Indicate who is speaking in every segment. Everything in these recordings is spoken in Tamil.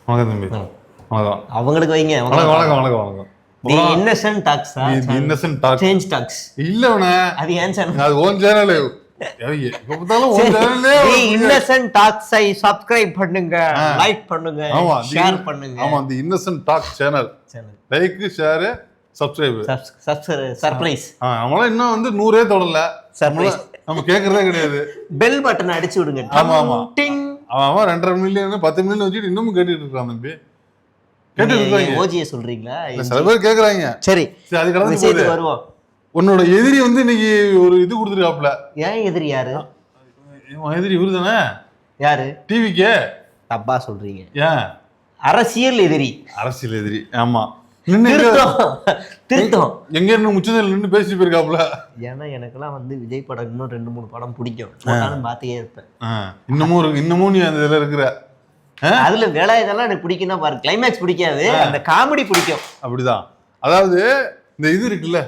Speaker 1: வணக்கம் தம்பி. வணக்கம்.
Speaker 2: அவங்களுக்கு வைங்க.
Speaker 1: வணக்கம் வணக்கம் வணக்கம் வணக்கம்.
Speaker 2: The innocent talks.
Speaker 1: The innocent talks.
Speaker 2: Change talks.
Speaker 1: இல்லவனே.
Speaker 2: அது ஏன் சேனல்?
Speaker 1: அது ஓன் சேனல். எப்ப பார்த்தாலும் ஓன் சேனல்லே.
Speaker 2: தி இன்னசென்ட் டாக்ஸை சப்ஸ்கிரைப் பண்ணுங்க, லைக் பண்ணுங்க, ஷேர் பண்ணுங்க.
Speaker 1: ஆமா, the innocent talks channel. Like, share, subscribe.
Speaker 2: Surprise.
Speaker 1: நம்மள இன்னும் வந்து 100 தொடல.
Speaker 2: சர்ப்ரைஸ்.
Speaker 1: நம்ம கேக்குறதே கிடையாது.
Speaker 2: பெல் பட்டன் அடிச்சு விடுங்க.
Speaker 1: ஆமா ஆமா. ஆமா 2.5 மில்லியன் 10 மில்லியன் வச்சிட்டு இன்னும் கேட்டுட்டு இருக்கான் தம்பி. கேட்டுட்டு இருக்காங்க.
Speaker 2: ஓஜியை சொல்றீங்களா?
Speaker 1: சில பேர் கேக்குறாங்க.
Speaker 2: சரி
Speaker 1: அது கடந்து போகுது.
Speaker 2: வருவோம்.
Speaker 1: உன்னோட எதிரி வந்து இன்னைக்கு ஒரு இது கொடுத்துருக்காப்ல.
Speaker 2: ஏன் எதிரி யாரு?
Speaker 1: எதிரி இவரு தானே.
Speaker 2: யாரு?
Speaker 1: டிவிக்கே.
Speaker 2: தப்பா சொல்றீங்க.
Speaker 1: ஏன்?
Speaker 2: அரசியல் எதிரி.
Speaker 1: அரசியல் எதிரி. ஆமா.
Speaker 2: திருத்தம்.
Speaker 1: எங்க இருந்து முச்சந்தில் நின்று பேசிட்டு போயிருக்காப்ல.
Speaker 2: ஏன்னா எனக்கெல்லாம் வந்து விஜய் படம் இன்னும் 2-3 படம் பிடிக்கும். நானும் பார்த்தே இருப்பேன்.
Speaker 1: இன்னமும் நீ அந்த இதுல இருக்கிற.
Speaker 2: அதுல வேலை இதெல்லாம் எனக்கு பிடிக்கும்னா பாரு. கிளைமேக்ஸ் பிடிக்காது, அந்த காமெடி பிடிக்கும்.
Speaker 1: அப்படிதான். அதாவது இந்த இது இருக்குல்ல,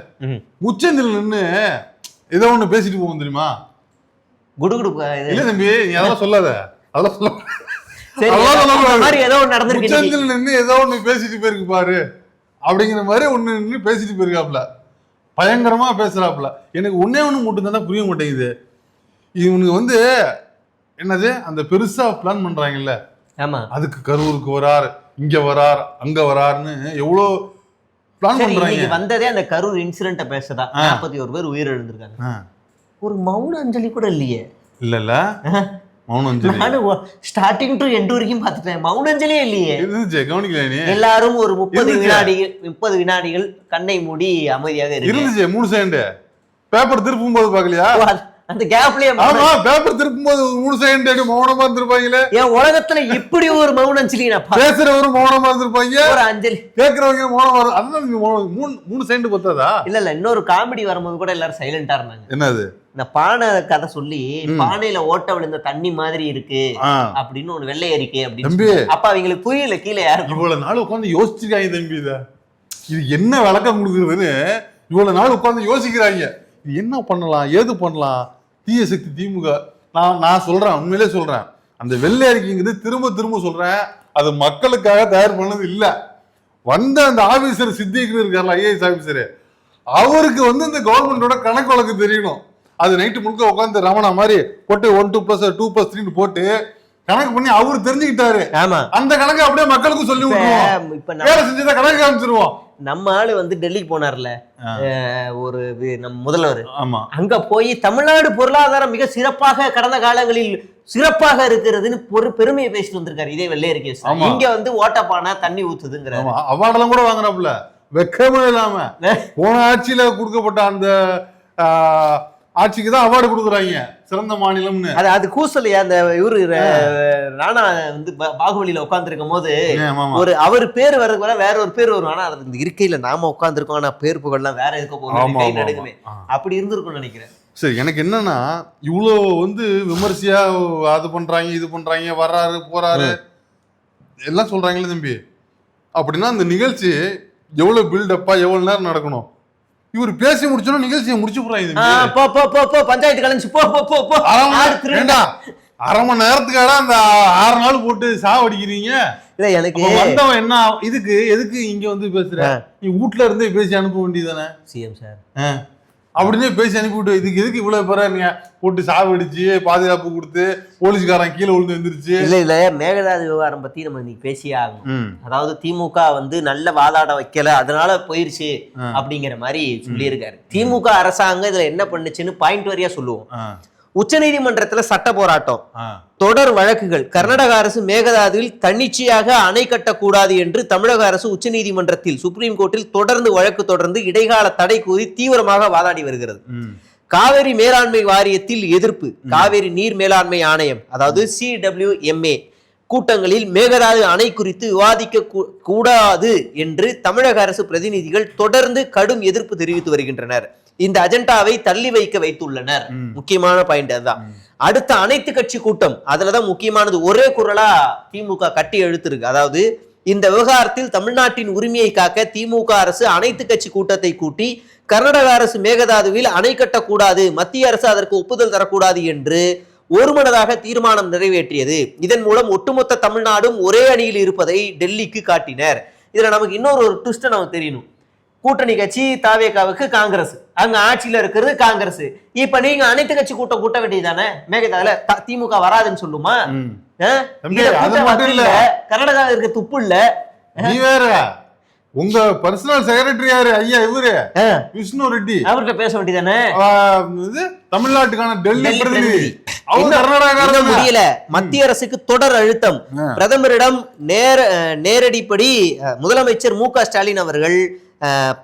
Speaker 1: முச்சந்தில் நின்று ஏதோ ஒண்ணு பேசிட்டு போகும் தெரியுமா?
Speaker 2: குடுகுடு
Speaker 1: இல்ல தம்பி, நீ அதெல்லாம் சொல்லாத. அதெல்லாம் சொல்ல
Speaker 2: மாதிரி ஏதோ ஒண்ணு நடந்திருக்கு.
Speaker 1: முச்சந்தில் நின்று ஏதோ ஒண்ணு பேசிட்டு போயிருக்கு பாரு அப்படிங்கிற மாதிரி ஒண்ணு நின்று பேசிட்டு போயிருக்காப்ல. பயங்கரமா பேசுறாப்ல. எனக்கு ஒன்னே ஒண்ணு மட்டும் தான் புரிய மாட்டேங்குது. இவனுக்கு வந்து என்னது அந்த பெருசா பிளான் பண்றாங்கல்ல.
Speaker 2: ஆமா.
Speaker 1: அதுக்கு கரூருக்கு வரார், இங்க வரார், அங்க வராருன்னு எவ்வளவு பிளான் பண்றாங்க.
Speaker 2: வந்ததே அந்த கரூர் இன்சிடென்ட்ட பேசதான். 41 பேர் உயிரிழந்திருக்காங்க. ஒரு மௌன அஞ்சலி கூட இல்லையே.
Speaker 1: இல்ல மௌன அஞ்சலி
Speaker 2: நானும் ஸ்டார்டிங் டு எண்ட் வரைக்கும் பார்த்துட்டேன். மௌன அஞ்சலியே இல்லையே.
Speaker 1: கவனிக்கல நீ?
Speaker 2: எல்லாரும் ஒரு 30 வினாடிகள் கண்ணை மூடி அமைதியாக
Speaker 1: இருந்துச்சு. 3 செகண்ட் பேப்பர் திருப்பும் போது பாக்கலையா?
Speaker 2: அந்த கேப்லயே
Speaker 1: ஆமா, பேப்பர் திருப்பும் போது 3 செகண்ட் மௌனமா இருந்திருப்பாங்களே.
Speaker 2: ஏன் உலகத்துல இப்படி ஒரு மௌன அஞ்சலி?
Speaker 1: பேசுறவரு மௌனமா இருந்திருப்பாங்க,
Speaker 2: ஒரு அஞ்சலி
Speaker 1: கேக்குறவங்க மௌனமா. அதுதான் 3 செகண்ட் பத்தாதா?
Speaker 2: இல்ல இன்னொரு காமெடி வரும்போது கூட எல்லாரும் சைலண்டா இருந்தாங்க.
Speaker 1: என்னது?
Speaker 2: இந்த பானை கதை சொல்லி பானையில ஓட்ட விழுந்த தண்ணி மாதிரி இருக்கு அப்படின்னு ஒரு வெள்ளை அறிக்கை அப்படின்னு. அப்ப அவங்களுக்கு புரியல கீழே யாரும்.
Speaker 1: இவ்வளவு நாள் உட்காந்து யோசிச்சிருக்காங்க தம்பி. இது என்ன விளக்கம் கொடுக்குறதுன்னு இவ்வளவு நாள் உட்காந்து யோசிக்கிறாங்க. இது என்ன பண்ணலாம், ஏது பண்ணலாம்? தீய சக்தி திமுக. நான் சொல்றேன், உண்மையிலே சொல்றேன், அந்த வெள்ளை அறிக்கைங்கிறது திரும்ப சொல்றேன், அது மக்களுக்காக தயார் பண்ணது இல்ல. வந்த அந்த ஆபீசர் சித்திக்கு இருக்கார்ல, ஐஏஎஸ் ஆபீசரு, அவருக்கு வந்து இந்த கவர்மெண்டோட கணக்கு வழக்கு தெரியணும். அது நைட்டு முழுக்க உட்காந்து ரமணா மாதிரி போட்டு 1+2+3 போட்டு கணக்கு பண்ணி அவரு தெரிஞ்சுக்கிட்டாரு. அந்த கணக்கு அப்படியே மக்களுக்கும் சொல்லி விட்டுருவோம். இப்ப வேலை செஞ்சதை கணக்கு காமிச்சிருவோம்.
Speaker 2: நம்ம ஆளு வந்து டெல்லிக்கு போனார்ல ஒரு நம்ம முதல்வர்.
Speaker 1: ஆமா.
Speaker 2: அங்க போய் தமிழ்நாடு பொருளாதாரம் மிக சிறப்பாக கடந்த காலங்களில் சிறப்பாக இருக்கிறதுன்னு ஒரு பெருமையை பேசிட்டு வந்திருக்காரு. இதே வெள்ளை அறிக்கை. இங்க வந்து ஓட்டப்பானா தண்ணி ஊத்துதுங்கிற
Speaker 1: அவார்டெல்லாம் கூட வாங்குறாப்புல. வெக்கமே இல்லாம போன ஆட்சியில கொடுக்கப்பட்ட அந்த ஆட்சிக்கு தான் அவார்டு கொடுக்குறாங்க, சிறந்த மாநிலம்னு.
Speaker 2: அது கூசலையா? அந்த இவரு ராணா வந்து பாகுபலியில உட்கார்ந்துருக்கும் போது ஒரு அவர் பேர் வர வேற ஒரு பேர் வரும். ஆனா அந்த இருக்கையில நாம உட்கார்ந்துருக்கோம், ஆனா பேர் புகழ்லாம் வேற இருக்க போகுது. நடுங்குமே அப்படி இருந்திருக்கும்னு நினைக்கிறேன்.
Speaker 1: சரி, எனக்கு என்னன்னா இவ்வளோ வந்து விமர்சையா அது பண்றாங்க, இது பண்றாங்க, வர்றாரு போறாரு எல்லாம் சொல்றாங்களே தம்பி. அப்படின்னா அந்த நிகழ்ச்சி எவ்வளவு பில்டப்பா எவ்வளவு நேரம் நடக்கணும்? இவர் பேசி முடிச்சோம், நிகழ்ச்சியை முடிச்சு போறாங்க.
Speaker 2: பஞ்சாயத்து கலைஞ்சு போ.
Speaker 1: அரை மணி நேரத்துக்காக அந்த 6 நாள் போட்டு சாவடிக்கிறீங்க.
Speaker 2: இல்ல எனக்கு
Speaker 1: வந்தவன் என்ன எதுக்கு இங்க வந்து பேசுற? நீ வீட்டுல இருந்தே பேசி அனுப்ப வேண்டியதானே
Speaker 2: சிஎம் சார்
Speaker 1: அப்படின்னு பேசி அனுப்பிவிட்டு இதுக்கு எதுக்கு இவ்வளவு பேர நீங்க போட்டு சாவடிச்சு பாதுகாப்பு கொடுத்து போலீஸ்காரன் கீழே விழுந்து வந்துருச்சு?
Speaker 2: இல்ல மேகதாது விவகாரம் பத்தி நம்ம இன்னைக்கு பேசியே ஆகணும். அதாவது திமுக வந்து நல்ல வாதாட வைக்கல, அதனால போயிருச்சு அப்படிங்கிற மாதிரி சொல்லியிருக்காரு. திமுக அரசாங்கம் இதுல என்ன பண்ணுச்சுன்னு பாயிண்ட் வரியா சொல்லுவோம். உச்ச நீதிமன்றத்துல சட்ட போராட்டம், தொடர் வழக்குகள். கர்நாடக அரசு மேகதாதுவில் தன்னிச்சையாக அணை கட்டக்கூடாது என்று தமிழக அரசு உச்ச நீதிமன்றத்தில் சுப்ரீம் கோர்ட்டில் தொடர்ந்து வழக்கு தொடர்ந்து இடைக்கால தடை கூறி தீவிரமாக வாதாடி வருகிறது. காவிரி மேலாண்மை வாரியத்தில் எதிர்ப்பு. காவிரி நீர் மேலாண்மை ஆணையம் அதாவது CWMA கூட்டங்களில் மேகதாது அணை குறித்து விவாதிக்க கூடாது என்று தமிழக அரசு பிரதிநிதிகள் தொடர்ந்து கடும் எதிர்ப்பு தெரிவித்து வருகின்றனர். இந்த அஜெண்டாவை தள்ளி வைத்துள்ளனர். முக்கியமான பாயிண்ட் அதுதான். அடுத்த அனைத்து கட்சி கூட்டம், அதுலதான் முக்கியமானது. ஒரே குரலா திமுக கட்டி எழுத்திருக்கு. அதாவது இந்த விவகாரத்தில் தமிழ்நாட்டின் உரிமையை காக்க திமுக அரசு அனைத்து கட்சி கூட்டத்தை கூட்டி கர்நாடக அரசு மேகதாதுவில் அணை கட்டக்கூடாது, மத்திய அரசு அதற்கு ஒப்புதல் தரக்கூடாது என்று ஒருமனதாக தீர்மானம் நிறைவேற்றியது. இதன் மூலம் ஒட்டுமொத்த தமிழ்நாடும் ஒரே அணியில் இருப்பதை டெல்லிக்கு காட்டினர். இதுல நமக்கு இன்னொரு ஒரு ட்விஸ்ட் நமக்கு தெரியணும். கூட்டணி கட்சி தாவேகாவுக்கு காங்கிரஸ், அங்க ஆட்சியில இருக்கிறது காங்கிரஸ். இப்ப நீங்க அனைத்து கட்சி கூட்டம் கூட்ட வேண்டியதானே? மேகதாதுல திமுக வராதுன்னு சொல்லுமா? கர்நாடகா இருக்க துப்பு இல்ல.
Speaker 1: நீ வேற உங்க பர்சனல் செக்ரட்டரி யாரு? ஐயா இவரு விஷ்ணு ரெட்டி,
Speaker 2: அவர்கிட்ட பேச வேண்டியதானே?
Speaker 1: தமிழ்நாட்டுக்கான டெல்லி பிரதிநிதி
Speaker 2: முடியல. மத்திய அரசுக்கு தொடர் அழுத்தம். பிரதமரிடம் நேரடிப்படி முதலமைச்சர் மு.க. ஸ்டாலின் அவர்கள்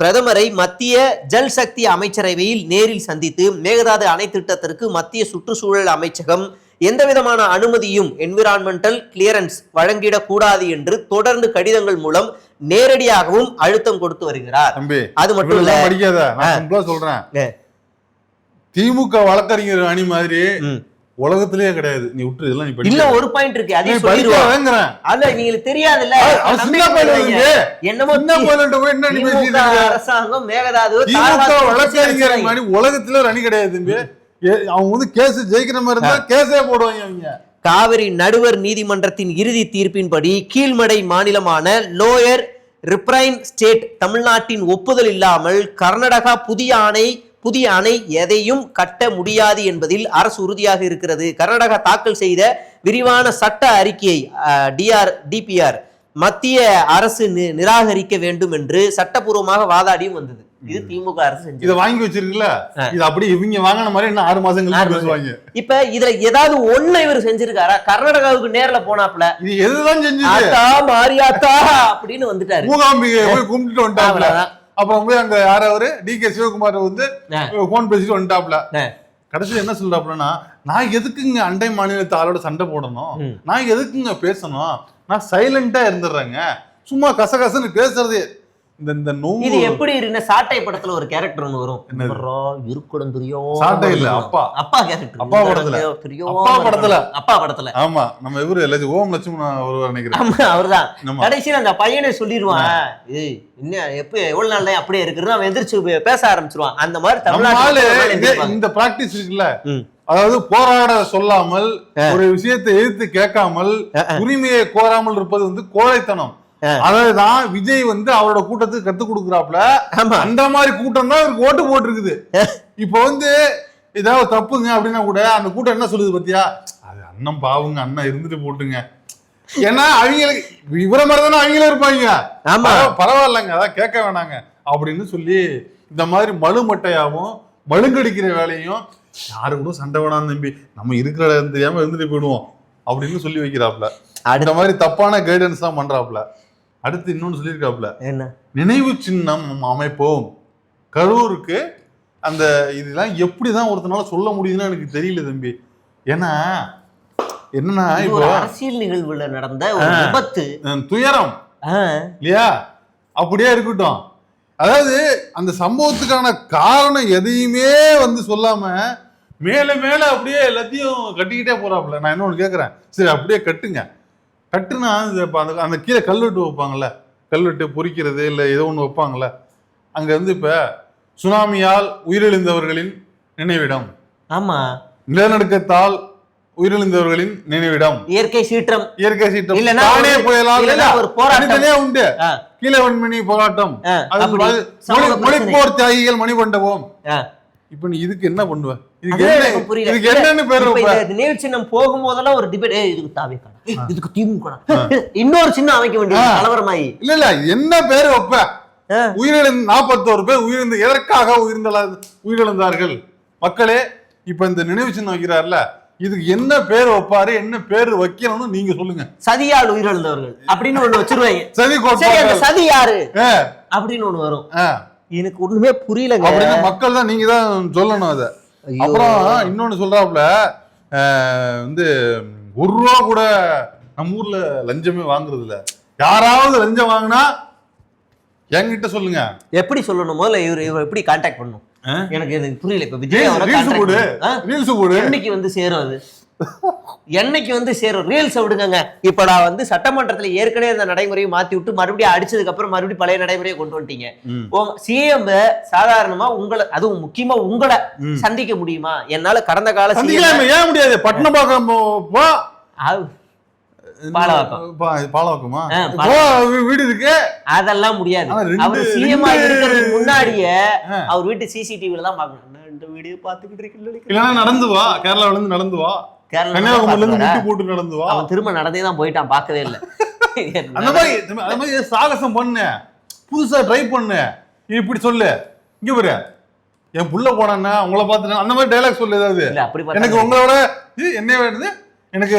Speaker 2: பிரதமரை மத்திய ஜல் சக்தி அமைச்சரவையில் நேரில் சந்தித்து மேகதாது அணை திட்டத்திற்கு மத்திய சுற்றுச்சூழல் அமைச்சகம் எந்தவிதமான அனுமதியும் என்விரான்மெண்டல் கிளியரன்ஸ் வழங்கிடக்கூடாது என்று தொடர்ந்து கடிதங்கள் மூலம் நேரடியாகவும் அழுத்தம் கொடுத்து வருகிறார். அது மட்டும் இல்ல,
Speaker 1: சொல்றேன், திமுக வழக்கறிஞர் அணி மாதிரி உலகத்திலேயே கிடையாது. நீ விட்டு இதெல்லாம் நீ
Speaker 2: இல்ல ஒரு பாயிண்ட் இருக்கு, அதே சொல்லிடுவாங்க. அல்ல நீங்களுக்கு தெரியாதுல்ல, என்னமோ அரசாங்கம் மேகதாது
Speaker 1: வழக்கறிஞர் அணி உலகத்துல ஒரு அணி கிடையாது. அவங்க வந்து கேஸ் ஜெயிக்கிற மாதிரி இருந்தா கேஸே போடுவாங்க அவங்க.
Speaker 2: காவிரி நடுவர் நீதிமன்றத்தின் இறுதி தீர்ப்பின்படி கீழ்மடை மாநிலமான லோயர் ரிப்ரைன் ஸ்டேட் தமிழ்நாட்டின் ஒப்புதல் இல்லாமல் கர்நாடகா புதிய அணை எதையும் கட்ட முடியாது என்பதில் அரசு உறுதியாக இருக்கிறது. கர்நாடகா தாக்கல் செய்த விரிவான சட்ட அறிக்கையை டிபிஆர் மத்திய அரசு நிராகரிக்க வேண்டும் என்று சட்டப்பூர்வமாக வாதாடியும் வந்தது. இது திமுக அரசு செஞ்சு
Speaker 1: இதை வாங்கி வச்சிருக்குல்ல, இது அப்படி இவங்க வாங்கின மாதிரி இன்னும் 6 மாசங்களுக்கு பேசுவாங்க.
Speaker 2: இப்ப இதுல ஏதாவது ஒண்ணு இவர் செஞ்சிருக்காரா? கர்நாடகாவுக்கு நேர்ல போனாப்ல
Speaker 1: இது எதுதான் செஞ்சு
Speaker 2: மாரியாத்தா அப்படின்னு வந்துட்டாரு,
Speaker 1: மூகாம்பிகை போய் கும்பிட்டு வந்துட்டாப்ல. அப்புறம் போய் அங்க யார் அவரு டி.கே. சிவகுமார் வந்து போன் பேசிட்டு வந்துட்டாப்ல. கடைசியில் என்ன சொல்றாப்லன்னா, நான் எதுக்குங்க அண்டை மாநிலத்து ஆளோட சண்டை போடணும், நான் எதுக்குங்க பேசணும், நான் சைலண்டா இருந்துடுறேங்க, சும்மா கசகசன்னு பேசுறது.
Speaker 2: இது எப்படி இருக்கு? சாட்டை படத்துல ஒரு கேரக்டர் ஒன்று வரும், இருக்கணும் தெரியும்,
Speaker 1: சாட்டை இல்ல அப்பா கேரக்டர், அப்பா படத்துல. ஆமா, நம்ம இவரு ஓம் லட்சுமணன் ஒருவர் நினைக்கிறேன், அவர்தான்.
Speaker 2: கடைசியில் அந்த பையனை சொல்லிடுவான், எவ்வளவு நாள் தான் அப்படியே இருக்கிறது, அவன் எதிர்த்து பேச ஆரம்பிச்சிருவான். அந்த மாதிரி தமிழ்நாடு
Speaker 1: இந்த பிராக்டிஸ் இருக்குல்ல, அதாவது போராட சொல்லாமல் ஒரு விஷயத்தை எதிர்த்து கேட்காமல் உரிமையை கோராமல் இருப்பது வந்து கோழைத்தனம். அதான் விஜய் வந்து அவரோட கூட்டத்துக்கு கத்து கொடுக்குறாப்ல. அந்த மாதிரி கூட்டம் தான் இவருக்கு ஓட்டு போட்டு இருக்குது. இப்ப வந்து ஏதாவது தப்புங்க அப்படின்னா கூட அந்த கூட்டம் என்ன சொல்லுது பத்தியா, அது அண்ணன் பாவுங்க, அண்ணன் இருந்துட்டு போட்டுங்க. ஏன்னா அவங்களுக்கு இவர மாதிரிதானே அவங்களும் இருப்பாங்க, பரவாயில்லங்க அதான் கேட்க வேணாங்க அப்படின்னு சொல்லி இந்த மாதிரி மழுமட்டையாவும் மழுங்கடிக்கிற வேலையும், யாரு கூட சண்டை வேணாம் தம்பி, நம்ம இருக்கிற இடம் தெரியாம இருந்துட்டு போயிடுவோம் அப்படின்னு சொல்லி வைக்கிறாப்ல. அந்த மாதிரி தப்பான கைடன்ஸ் தான் பண்றாப்ல. அடுத்து இன்னொன்னு சொல்லியிருக்காப்ல, என்ன நினைவு சின்னம் அமைப்போம் கரூருக்கு. அந்த இதெல்லாம் எப்படிதான் ஒருத்தனால சொல்ல முடியுதுன்னு எனக்கு தெரியல தம்பி. ஏன்னா என்னன்னா, இப்போ
Speaker 2: அரசியல் நிகழ்வுல நடந்த ஒரு விபத்து,
Speaker 1: துயரம் இல்லையா, அப்படியே இருக்கட்டும். அதாவது அந்த சம்பவத்துக்கான காரணம் எதையுமே வந்து சொல்லாம மேல மேல அப்படியே எல்லாத்தையும் கட்டிக்கிட்டே போறாப்புல. நான் இன்னொன்னு கேட்கறேன், சரி அப்படியே கட்டுனா அந்த கீழே கல்வெட்டு வைப்பாங்கல்ல, கல்வெட்டு பொறிக்கிறது இல்லை ஏதோ ஒன்று வைப்பாங்கல்ல, அங்க வந்து இப்ப சுனாமியால் உயிரிழந்தவர்களின் நினைவிடம்,
Speaker 2: ஆமா,
Speaker 1: நிலநடுக்கத்தால் உயிரிழந்தவர்களின் நினைவிடம்,
Speaker 2: இயற்கை சீற்றம்
Speaker 1: தானே புயலால் தனித்தனியா உண்டு, கீழவன்மணி போராட்டம், மொழிப்போர் தியாகிகள் மணிமண்டபம். இப்ப நீ இதுக்கு என்ன பண்ணுவ? இதுக்கு என்னன்னு பேரு?
Speaker 2: நினைவு சின்னம் போகும்போதெல்லாம் ஒரு டிபேட், இதுக்கு தாவேகா, இதுக்கு திமுக, இன்னொரு சின்னம் அமைக்க வேண்டிய கலவரமாயி.
Speaker 1: இல்ல என்ன பேரு வைப்ப? உயிரிழந்த 41 பேர் உயிரிழந்த எதற்காக உயிரிழந்தார்கள் மக்களே. இப்ப இந்த நினைவு சின்னம் வைக்கிறாருல, இதுக்கு என்ன பேர் வைப்பாரு, என்ன பேர் வைக்கணும்னு நீங்க சொல்லுங்க.
Speaker 2: சதியால் உயிரிழந்தவர்கள் அப்படின்னு ஒண்ணு வச்சிருவாங்க. சதி யாரு அப்படின்னு ஒண்ணு வரும். எனக்கு ஒண்ணுமே புரியலங்க.
Speaker 1: அப்படின்னா மக்கள் தான், நீங்க தான் சொல்லணும் அத. அப்புறம் இன்னொன்னு சொல்றாப்ல, வந்து 1 ரூபா கூட நம்ம ஊர்ல லஞ்சமே வாங்குறது இல்ல. யாராவது லஞ்சம் வாங்கினா என்கிட்ட சொல்லுங்க.
Speaker 2: எப்படி சொல்லணும்? முதல்ல இவர் எப்படி கான்டாக்ட் பண்ணணும் எனக்கு புரியல. இப்ப விஜய்
Speaker 1: ரீல்ஸ் போடு
Speaker 2: இன்னைக்கு வந்து சேரும். அது என்னைக்கு வந்து சேரும் ரீல்ஸ் விடுங்க. இப்ப நான் வந்து சட்டமன்றத்துல ஏற்கனவே அந்த நடைமுறையை மாத்தி விட்டு மறுபடியும் அடிச்சதுக்கு அப்புறம் மறுபடியும் பழைய நடைமுறையை கொண்டு வந்துட்டீங்க. சிஎம் சாதாரணமா உங்களை, அதுவும் முக்கியமா உங்களை சந்திக்க முடியுமா? என்னால கடந்த கால
Speaker 1: ஏன் முடியாது? பட்டணப்பாக்கம்
Speaker 2: பாலவாக்கமா வீடு இருக்கு, அதெல்லாம் முடியாது. அவர் சிஎம் இருக்கிறதுக்கு முன்னாடியே அவர் வீட்டு சிசிடிவில தான் பாக்கணும். இந்த வீடியோ பாத்துக்கிட்டு இருக்கீங்க,
Speaker 1: நடந்து வா, கேரளாவில இருந்து நடந்து வா, கன்னியாகுமரியில இருந்து முட்டி போட்டு நடந்து வா.
Speaker 2: அவன் திரும்ப நடந்தே தான் போயிட்டான், பார்க்கவே இல்லை.
Speaker 1: அந்த மாதிரி சாகசம் பண்ணு, புதுசா ட்ரை பண்ணு, இப்படி சொல்லு. இங்க பாரு, என் புள்ள போனா உங்களை பார்த்துட்டேன், அந்த மாதிரி டைலாக் சொல்லு. ஏதாவது எனக்கு உங்களோட என்ன வேணுது, எனக்கு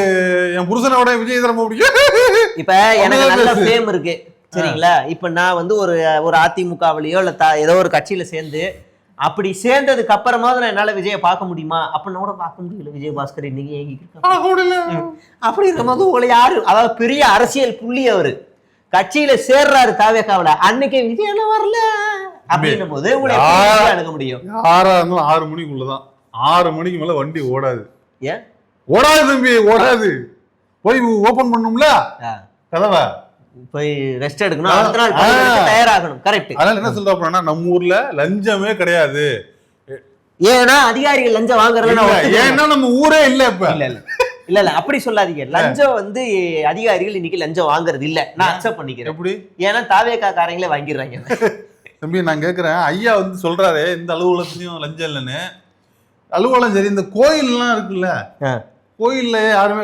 Speaker 1: என் புருஷனோட விஜய் தரம் பிடிக்கும்.
Speaker 2: இப்ப எனக்கு நல்ல ஃபேம் இருக்கு சரிங்களா. இப்ப நான் வந்து ஒரு அதிமுகவிலையோ இல்ல ஏதோ ஒரு கட்சியில சேர்ந்து, அப்படி சேர்ந்ததுக்கு அப்புறமா தான் என்னால விஜய பார்க்க முடியுமா? அப்ப கூட பார்க்க முடியல. விஜயபாஸ்கர் இன்னைக்கு ஏங்கிட்டு அப்படி இருக்கும்போது உங்களை யாரு, அதாவது பெரிய அரசியல் புள்ளி அவரு கட்சியில சேர்றாரு தாவேக்காவில, அன்னைக்கு விஜய் வரல அப்படின்னும் போது உங்களை அணுக முடியும்.
Speaker 1: யாரா இருந்தாலும் 6 மணிக்குள்ளதான், 6 மணிக்கு மேல வண்டி ஓடாது.
Speaker 2: ஏன்
Speaker 1: ஓடாது தம்பி? ஓடாது. போய் ஓபன் பண்ணும்ல கதவை,
Speaker 2: போய் ரெஸ்ட் எடுக்கணும், அடுத்த நாள் தயாராகணும். கரெக்ட்.
Speaker 1: அதனால என்ன சொல்றா, நம்ம ஊர்ல லஞ்சமே கிடையாது.
Speaker 2: ஏன்னா அதிகாரிகள் லஞ்சம் வாங்குறதுல,
Speaker 1: ஏன்னா நம்ம ஊரே இல்ல இப்ப.
Speaker 2: இல்ல அப்படி சொல்லாதீங்க. லஞ்சம் வந்து அதிகாரிகள் இன்னைக்கு லஞ்சம் வாங்குறது இல்ல, நான் அக்செப்ட் பண்ணிக்கிறேன். எப்படி? ஏன்னா தாவேகா காரங்களே வாங்கிடுறாங்க.
Speaker 1: தம்பி நான் கேக்குறேன், ஐயா வந்து சொல்றாரு இந்த அலுவலகத்துலயும் லஞ்சம் இல்லைன்னு. அலுவலகம் சரி, இந்த கோயில் எல்லாம் இருக்குல்ல, கோயில்ல யாருமே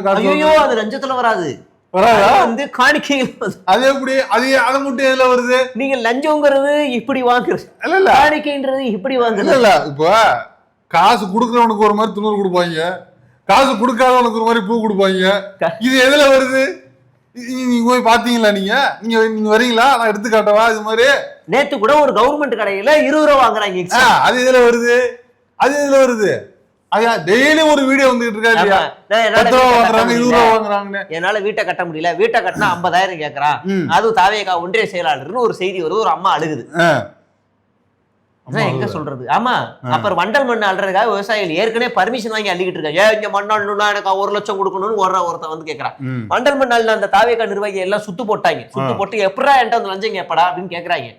Speaker 2: அது லஞ்சத்துல வராது, வந்து காணிக்கைகள்.
Speaker 1: அது எப்படி? அதை மட்டும் எதுல வருது?
Speaker 2: நீங்க லஞ்சம்ங்கிறது இப்படி வாங்குறது இல்ல, காணிக்கைன்றது இப்படி வாங்குறது
Speaker 1: இல்ல. இப்போ காசு குடுக்கறவனுக்கு ஒரு மாதிரி துணூறு கொடுப்பாங்க, காசு கொடுக்காதவனுக்கு ஒரு மாதிரி பூ கொடுப்பாங்க. இது எதுல வருது? நீங்க போய் பாத்தீங்களா? நீங்க வரீங்களா? நான் எடுத்து காட்டவா? இது மாதிரி
Speaker 2: நேத்து கூட ஒரு கவர்மெண்ட் கடையில 20 ரூபா வாங்குறாங்க.
Speaker 1: அது இதுல வருது, அது இதுல வருது. டெய்லி ஒரு வீடியோ வந்துட்டு இருக்கா இல்லையா? 10 ரூபா வாங்குறாங்க, 20 ரூபா வாங்குறாங்க.
Speaker 2: என்னால வீட்டை கட்ட முடியல, வீட்டை கட்டினா 50,000 கேக்குறான். அதுவும் தாவேகா ஒன்றிய செயலாளர்னு ஒரு செய்தி வருது, ஒரு அம்மா அழுகுது. எங்க சொல்றது? ஆமா. அப்புறம் வண்டல் மண் அள்ளுறதுக்காக விவசாயிகள் ஏற்கனவே பர்மிஷன் வாங்கி அள்ளிக்கிட்டு இருக்காங்க. ஏன் இங்க மண் அள்ளணும்னா எனக்கு 1 லட்சம் கொடுக்கணும்னு ஒருத்தன் வந்து கேக்குறான். வண்டல் மண் அள்ள அந்த தாவேகா நிர்வாகி எல்லாம் சுத்து போட்டாங்க. சுத்து போட்டு எப்படா என்கிட்ட வந்து லஞ்சம் கேப்படா அப்படின்னு கேக்குறாங்க.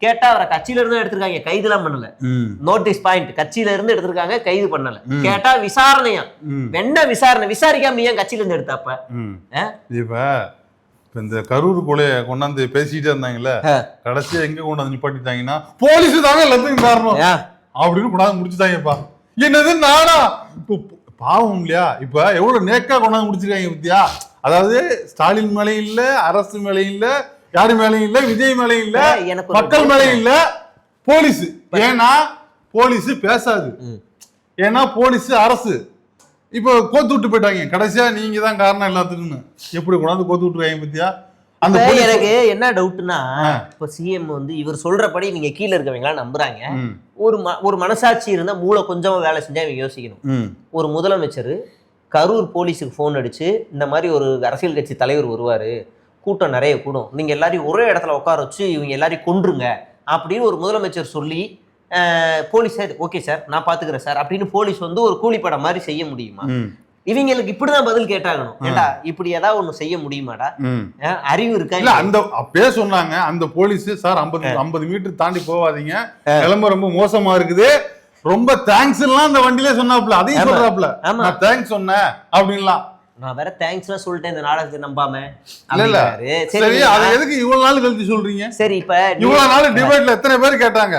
Speaker 2: கேட்டா அவரை கட்சியில இருந்து எடுத்திருக்காங்க, கைது எல்லாம் பண்ணல. நோட்டீஸ் பாயிண்ட் கட்சியில இருந்து எடுத்திருக்காங்க, கைது பண்ணல. கேட்டா விசாரணையா, என்ன விசாரணை? விசாரிக்காம ஏன் கட்சியில இருந்து எடுத்தாப்ப?
Speaker 1: இப்ப இந்த கரூர் கொலைய கொண்டாந்து பேசிட்டே இருந்தாங்கல்ல, கடைசியா எங்க கொண்டாந்து நிப்பாட்டிட்டாங்கன்னா போலீஸ் தாங்க எல்லாத்துக்கும் காரணம் அப்படின்னு கொண்டாந்து முடிச்சுட்டாங்கப்பா. என்னது நானா? இப்போ பாவம் இல்லையா? இப்ப எவ்வளவு நேக்கா கொண்டாந்து முடிச்சிருக்காங்க பத்தியா? அதாவது ஸ்டாலின் மேலையும் இல்ல, அரசு மேலையும் இல்ல, யாரு மேலையும் இல்ல, விஜய் மேலையும் இல்ல, மக்கள் மேலையும் இல்ல, போலீஸ். ஏன்னா போலீஸ் பேசாது, ஏன்னா போலீஸ் அரசு. இப்ப கோத்து விட்டு போயிட்டாங்க. கடைசியா நீங்க தான் காரணம் எல்லாத்துக்குன்னு எப்படி கொண்டாந்து கோத்து விட்டுருக்காங்க பத்தியா? அந்த
Speaker 2: எனக்கு என்ன டவுட்னா, இப்ப சிஎம் வந்து இவர் சொல்றபடி நீங்க கீழே இருக்கவங்களா நம்புறாங்க. ஒரு மனசாட்சி இருந்தா மூளை கொஞ்சமா வேலை செஞ்சா இவங்க யோசிக்கணும். ஒரு முதலமைச்சர் கரூர் போலீஸுக்கு போன் அடிச்சு, இந்த மாதிரி ஒரு அரசியல் கட்சி தலைவர் வருவாரு, கூட்டம் நிறைய கூடும், நீங்க எல்லாரையும் ஒரே இடத்துல உட்கார வச்சு இவங்க எல்லாரையும் கொன்றுங்க அப்படின்னு ஒரு முதலமைச்சர் சொல்லி, போலீஸ் ஓகே சார் நான் பாத்துக்கிறேன் சார் அப்படின்னு போலீஸ் வந்து ஒரு கூலிப்படம் மாதிரி செய்ய முடியுமா? இவங்களுக்கு இப்படிதான் பதில் கேட்டாகணும். ஏண்டா இப்படி ஏதாவது ஒண்ணு செய்ய முடியுமாடா? அறிவு இருக்கா?
Speaker 1: இல்ல அந்த அப்பயே சொன்னாங்க அந்த போலீஸ், சார் 50 மீட்டர் தாண்டி போவாதீங்க, நிலைமை ரொம்ப மோசமா இருக்குது, ரொம்ப தேங்க்ஸ் எல்லாம் அந்த வண்டியிலே சொன்னாப்ல, அதையும் சொல்றாப்ல, நான் தேங்க்ஸ் சொன்னேன் அப்படின்லாம்.
Speaker 2: நான் வேற தேங்க்ஸ் சொல்லிட்டேன் இந்த நாடகத்தை நம்பாம.
Speaker 1: சரி, அதை எதுக்கு இவ்வளவு நாள் கழிச்சு சொல்றீங்க?
Speaker 2: சரி, இப்ப
Speaker 1: இவ்வளவு நாள் டிபேட்ல எத்தனை பேர் கேட்டாங்க,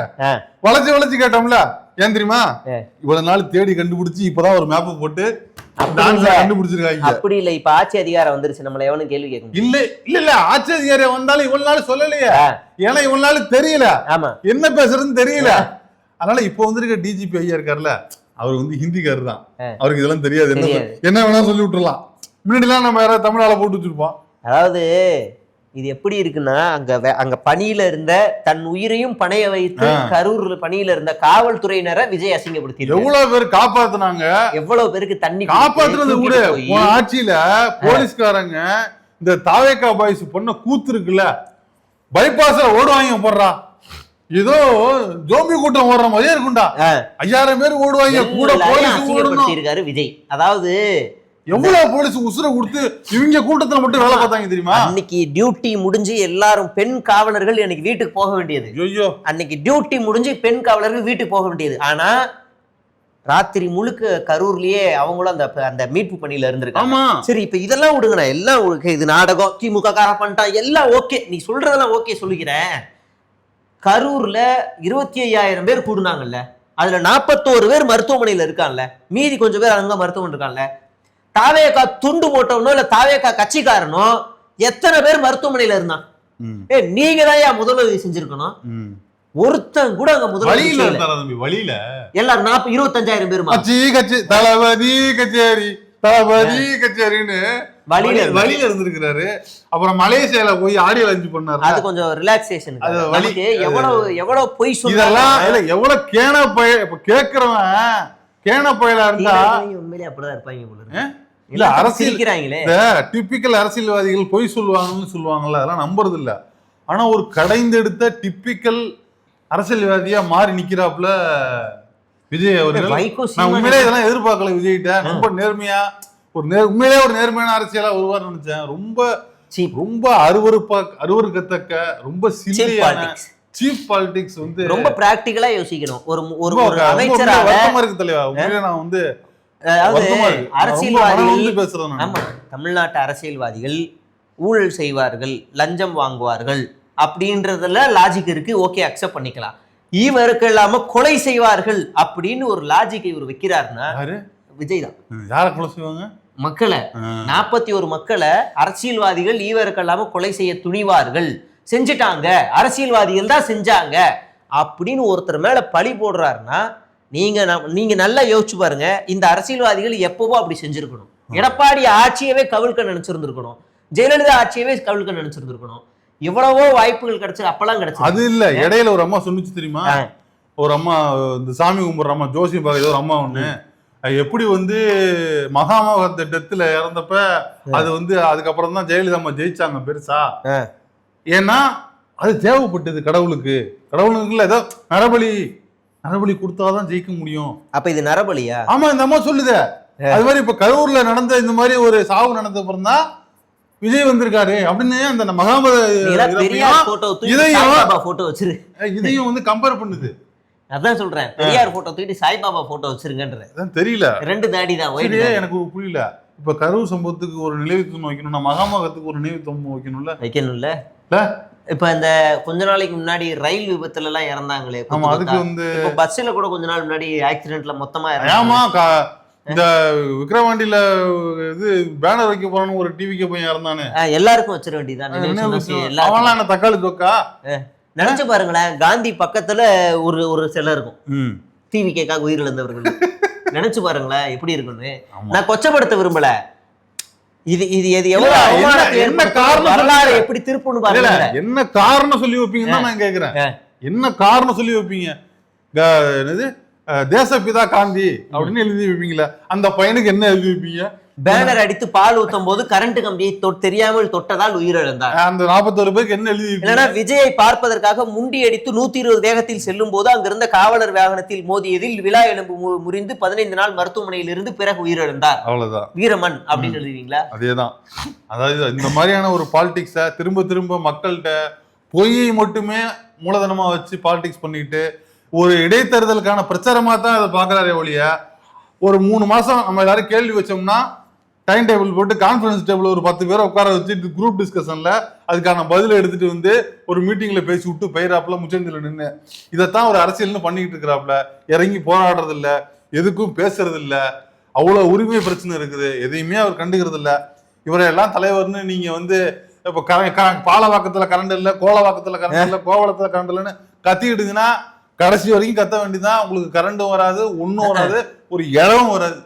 Speaker 1: வளைச்சு கேட்டோம்ல. ஏன் தெரியுமா? இவ்வளவு நாள் தேடி கண்டுபிடிச்சு இப்பதான் ஒரு மேப் போட்டு கண்டுபிடிச்சிருக்காங்க.
Speaker 2: அப்படி இல்ல, இப்ப ஆட்சி அதிகாரம் வந்துருச்சு, நம்மள எவனும் கேள்வி கேட்க
Speaker 1: இல்ல இல்ல இல்ல ஆட்சி அதிகாரம் வந்தாலும் இவ்வளவு நாள் சொல்லலையே, ஏன்னா இவ்வளவு நாள் தெரியல என்ன பேசுறதுன்னு தெரியல. அதனால இப்ப வந்திருக்க டிஜிபி ஐயா இருக்காருல்ல, அவர் வந்து ஹிந்திக்காரர் தான், அவருக்கு இதெல்லாம் தெரியாது, என்ன வேணா சொல்லி விட்டுறலாம். முன்னாடி எல்லாம் நம்ம யாராவது தமிழால போட்டு வச்சிருப்போம்.
Speaker 2: அதாவது இது எப்படி இருக்குன்னா, அங்க பணியில இருந்த தன் உயிரையும் பணைய வைத்து கரூர்ல பணியில இருந்த காவல்துறையினரை விஜய் அசிங்கப்படுத்தி
Speaker 1: எவ்வளவு பேர் காப்பாத்துனாங்க,
Speaker 2: எவ்வளவு பேருக்கு தண்ணி
Speaker 1: காப்பாத்துறது கூட. ஆட்சியில போலீஸ்காரங்க இந்த தாவேக்கா பாய்ஸ் பண்ண கூத்து இருக்குல்ல, பைபாஸ்ல ஓடுவாங்க போடுறா, ஏதோ ஜோம்பி கூட்டம் ஓடுற மாதிரியே இருக்கும்டா. 5000 பேர் ஓடுவாங்க கூட, போலீஸ் ஓடுவாங்க
Speaker 2: இருக்காரு விஜய். அதாவது
Speaker 1: எவ்வளவு போலீஸ் உசுரை கொடுத்து இவங்க கூட்டத்துல மட்டும் வேலை பார்த்தாங்க தெரியுமா?
Speaker 2: அன்னைக்கு டியூட்டி முடிஞ்சு எல்லாரும் பெண் காவலர்கள் எனக்கு வீட்டுக்கு போக வேண்டியது.
Speaker 1: ஐயோ,
Speaker 2: அன்னைக்கு டியூட்டி முடிஞ்சு பெண் காவலர்கள் வீட்டுக்கு போக வேண்டியது. ஆனா ராத்திரி முழுக்க கரூர்லயே அவங்களும் அந்த மீட்பு பணியில இருந்திருக்காங்க.
Speaker 1: ஆமா. சரி,
Speaker 2: இப்ப இதெல்லாம் விடுங்கண்ணா, எல்லாம் இது நாடகம், திமுக கார பண்ணிட்டான், எல்லாம் ஓகே, நீ சொல்றதெல்லாம் ஓகே சொல்லிக்கிறேன். கரூர்ல 25,000 பேர் கூடுனாங்கல்ல, அதுல 41 பேர் மருத்துவமனையில இருக்காங்கல்ல, மீதி கொஞ்சம் பேர் அங்க மருத்துவமனை இருக்காங்கல்ல. தாவேக்கா துண்டு போட்டவனோ இல்ல தாவேக்கா கட்சிக்காரனோ எத்தனை பேர் மருத்துவமனையில இருந்தான்? நீங்க தான் முதலுதவி செஞ்சிருக்கணும். ஒருத்தன் கூட அங்க
Speaker 1: வழியில
Speaker 2: எல்லாரும் 25,000 பேர்
Speaker 1: தளபதி கச்சேரி தளபதி கச்சேரின்னு வழியில இருந்திருக்கிறாரு. அப்புறம் மலேசியால போய் ஆடியோ லான்ச் பண்ணாரு.
Speaker 2: அது கொஞ்சம் ரிலாக்ஸேஷன். எவ்வளவு பொய்
Speaker 1: இதெல்லாம் எவ்வளவு கேன பய கேக்குறவன் கேன பயலா இருந்தா
Speaker 2: உண்மையிலே அப்படிதான் இருப்பாங்க போல.
Speaker 1: இல்ல அரசியல்ங்கிறாங்களே, டிப்பிக்கல் அரசியல்வாதிகள் பொய் சொல்லுவாங்கன்னு சொல்லுவாங்கல்ல, அதெல்லாம் நம்புறது இல்ல. ஆனா ஒரு கடைந்தெடுத்த டிப்பிக்கல் அரசியல்வாதியா மாறி நிக்கிறாப்புல விஜய் அவர்கள். நான் உண்மையிலே இதெல்லாம் எதிர்பார்க்கல விஜய்கிட்ட. ரொம்ப நேர்மையா உண்மையிலே ஒரு நேர்மையான அரசியலா வருவார்னு நினைச்சேன். ரொம்ப அருவருக்கத்தக்க ரொம்ப சில்லியான சீப் பாலிடிக்ஸ் வந்து
Speaker 2: ரொம்ப பிராக்டிகலா யோசிக்கணும். ஒரு அமைச்சராக
Speaker 1: இருக்கு தலைவா. உண்மையிலே நான் வந்து
Speaker 2: அரசியல்வாதிகள் பேசுறேன். ஆமா, தமிழ்நாட்டு அரசியல்வாதிகள் ஊழல் செய்வார்கள், லஞ்சம் வாங்குவார்கள் அப்படின்றதுல லாஜிக் இருக்கு, ஓகே, அக்செப்ட் பண்ணிக்கலாம். இவருக்கு இல்லாம கொலை செய்வார்கள் அப்படின்னு ஒரு லாஜிக் இவர் வைக்கிறாருன்னா விஜய் தான்.
Speaker 1: யார கொலை செய்வாங்க?
Speaker 2: மக்களை, 41 மக்களை அரசியல்வாதிகள் ஈவருக்கு இல்லாம கொலை செய்ய துணிவார்கள், செஞ்சுட்டாங்க, அரசியல்வாதிகள் தான் செஞ்சாங்க அப்படின்னு ஒருத்தர் மேல பழி போடுறாருன்னா நீங்க நல்லா யோசிச்சு பாருங்க. இந்த அரசியல்வாதிகள் எப்பவோ அப்படி செஞ்சிருக்கணும். எடப்பாடி ஆட்சியவே கவிழ்க்க நினைச்சிருந்திருக்கணும், ஜெயலலிதா ஆட்சியவே கவிழ்க்க நினைச்சிருந்திருக்கணும். எவ்வளவோ வாய்ப்புகள் கிடைச்சது, அப்பெல்லாம் கிடைச்சது.
Speaker 1: அது இல்ல, இடையில ஒரு அம்மா சொன்னிச்சு தெரியுமா? ஒரு அம்மா இந்த சாமி கும்பிடுற அம்மா, ஜோசியம் பார்க்க ஒரு அம்மா ஒண்ணு எப்படி வந்து மகாமக திட்டத்துல இறந்தப்ப அது வந்து அதுக்கப்புறம் தான் ஜெயலலிதா அம்மா ஜெயிச்சாங்க பெருசா. ஏன்னா அது தேவைப்பட்டது கடவுளுக்கு. கடவுளுக்குள்ள ஏதோ நரபலி கொடுத்தாதான் ஜெயிக்க முடியும்.
Speaker 2: அப்ப இது நரபலியா?
Speaker 1: ஆமா, இந்த அம்மா சொல்லுது. அது மாதிரி இப்ப கரூர்ல நடந்த இந்த மாதிரி ஒரு சாவு நடந்த அப்புறம் தான் விஜய் வந்திருக்காரு அப்படின்னு அந்த இதையும் வந்து கம்பேர் பண்ணுது.
Speaker 2: அதான் சொல்றேன், பெரியார் போட்டோ தூக்கிட்டு சாய்பாபா போட்டோ வச்சிருக்கேன் தெரியல. 2 தாடி தான்.
Speaker 1: எனக்கு புரியல. இப்ப கரூர் சம்பவத்துக்கு ஒரு நினைவுத்தூண் வைக்கணும்னா மகாமகத்துக்கு ஒரு நினைவுத்தூண் வைக்கணும்ல.
Speaker 2: இப்ப இந்த கொஞ்ச நாளைக்கு முன்னாடி ரயில் விபத்துல எல்லாம் இறந்தாங்களே,
Speaker 1: அதுக்கு வந்து
Speaker 2: பஸ்ல கூட கொஞ்ச நாள் முன்னாடி ஆக்சிடென்ட்ல மொத்தமா
Speaker 1: இந்த விக்ரவாண்டியில இது பேனர் வைக்க போறான்னு ஒரு டிவிக்கு போய் இறந்தானே,
Speaker 2: எல்லாருக்கும் வச்சிட வேண்டியதான்.
Speaker 1: தக்காளி தொக்கா
Speaker 2: நினைச்சு பாருங்களேன். காந்தி பக்கத்துல ஒரு சிலை இருக்கும், டிவிக்காக உயிரிழந்தவர்கள். நினைச்சு பாருங்களேன் எப்படி இருக்குன்னு. நான் கொச்சப்படுத்த விரும்பல. இது எவ்வளவு வரலாறு எப்படி திருப்பணும் பாருங்க.
Speaker 1: என்ன காரணம் சொல்லி வைப்பீங்கன்னு நான் கேக்குறேன். என்ன காரணம் சொல்லி வைப்பீங்க? என்னது தேசப்பிதா காந்தி அப்படின்னு எழுதி வைப்பீங்களா? அந்த பையனுக்கு என்ன எழுதி வைப்பீங்க?
Speaker 2: பேனர் அடித்து பால் ஊத்தும் போது கரண்ட் கம்பியை தெரியாமல் தொட்டதால் உயிரிழந்தார்.
Speaker 1: அந்த 41 பேருக்கு என்ன எழுதி?
Speaker 2: இல்லைன்னா விஜயை பார்ப்பதற்காக முண்டி அடித்து 120 வேகத்தில் செல்லும் போது அங்கிருந்த காவலர் வாகனத்தில் மோதியதில் விழா எலும்பு முறிந்து 15 நாள் மருத்துவமனையில் இருந்து பிறகு உயிரிழந்தார்.
Speaker 1: அவ்வளவுதான்.
Speaker 2: வீரமன் அப்படின்னு எழுதுவீங்களா?
Speaker 1: அதேதான். அதாவது இந்த மாதிரியான ஒரு பாலிடிக்ஸ திரும்ப மக்கள்கிட்ட பொய்யை மட்டுமே மூலதனமா வச்சு பாலிடிக்ஸ் பண்ணிட்டு ஒரு இடைத்தேர்தலுக்கான பிரச்சாரமா தான் அதை பாக்குறாரே ஒழிய, ஒரு 3 மாசம் நம்ம எல்லாரும் கேள்வி வச்சோம்னா டைம் டேபிள் போட்டு கான்ஃபரன்ஸ் டேபிள் ஒரு 10 பேரை உட்கார வச்சு குரூப் டிஸ்கஷன்ல அதுக்கான பதில எடுத்துட்டு வந்து ஒரு மீட்டிங்ல பேசி விட்டு பெயராப்புல முச்சந்தில நின்று இதைத்தான் ஒரு அரசியல்னு பண்ணிக்கிட்டு இருக்கிறாப்புல. இறங்கி போராடுறது இல்ல, எதுக்கும் பேசுறது இல்ல, அவ்வளவு உரிமை பிரச்சனை இருக்குது, எதையுமே அவர் கண்டுக்கிறது இல்ல. இவரெல்லாம் தலைவர்னு நீங்க வந்து இப்ப பாலவாக்கத்துல கரண்ட் இல்ல, கோலவாக்கத்துல கரண்ட் இல்ல, கோவளத்துல கரண்ட் இல்லைன்னு கத்திக்கிட்டுங்கன்னா கடைசி வரைக்கும் கத்த வேண்டியதான். உங்களுக்கு கரண்டும் வராது, ஒன்னும் வராது, ஒரு இடமும் வராது.